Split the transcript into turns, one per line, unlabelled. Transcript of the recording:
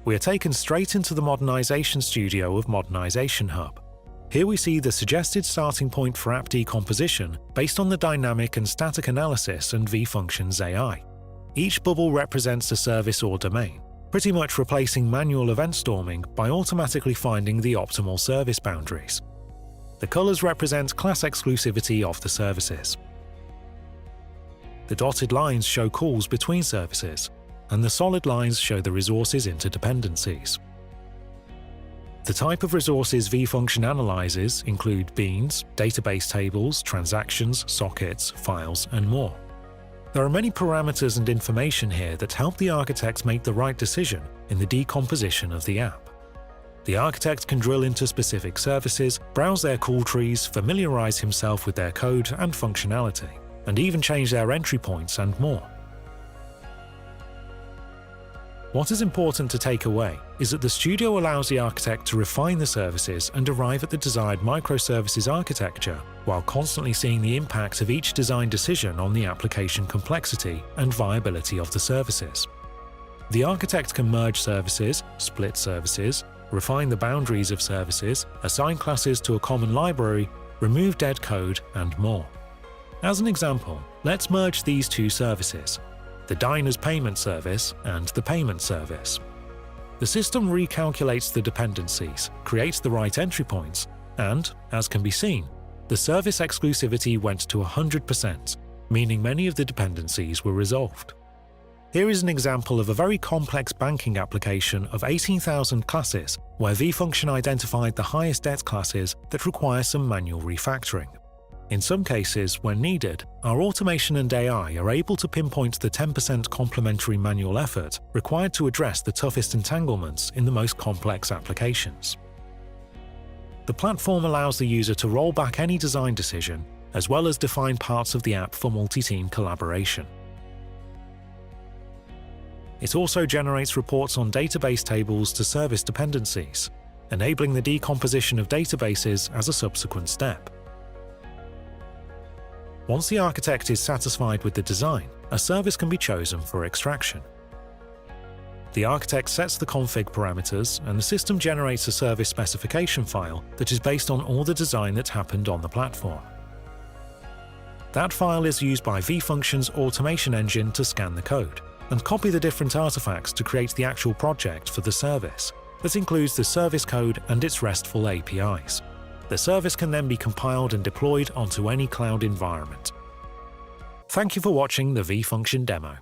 We are taken straight into the Modernization Studio of Modernization Hub. Here we see the suggested starting point for app decomposition based on the dynamic and static analysis and vFunction's AI. Each bubble represents a service or domain, pretty much replacing manual event storming by automatically finding the optimal service boundaries. The colors represent class exclusivity of the services. The dotted lines show calls between services, and the solid lines show the resources interdependencies. The type of resources vFunction analyzes include beans, database tables, transactions, sockets, files, and more. There are many parameters and information here that help the architect make the right decision in the decomposition of the app. The architect can drill into specific services, browse their call trees, familiarize himself with their code and functionality, and even change their entry points and more. What is important to take away is that the studio allows the architect to refine the services and arrive at the desired microservices architecture, while constantly seeing the impact of each design decision on the application complexity and viability of the services. The architect can merge services, split services, refine the boundaries of services, assign classes to a common library, remove dead code, and more. As an example, let's merge these two services: the diner's payment service and the payment service. The system recalculates the dependencies, creates the right entry points, and, as can be seen, the service exclusivity went to 100%, meaning many of the dependencies were resolved. Here is an example of a very complex banking application of 18,000 classes, where vFunction identified the highest debt classes that require some manual refactoring. In some cases, when needed, our automation and AI are able to pinpoint the 10% complementary manual effort required to address the toughest entanglements in the most complex applications. The platform allows the user to roll back any design decision, as well as define parts of the app for multi-team collaboration. It also generates reports on database tables to service dependencies, enabling the decomposition of databases as a subsequent step. Once the architect is satisfied with the design, a service can be chosen for extraction. The architect sets the config parameters, and the system generates a service specification file that is based on all the design that happened on the platform. That file is used by vFunction's automation engine to scan the code and copy the different artifacts to create the actual project for the service. That includes the service code and its RESTful APIs. The service can then be compiled and deployed onto any cloud environment. Thank you for watching the vFunction demo.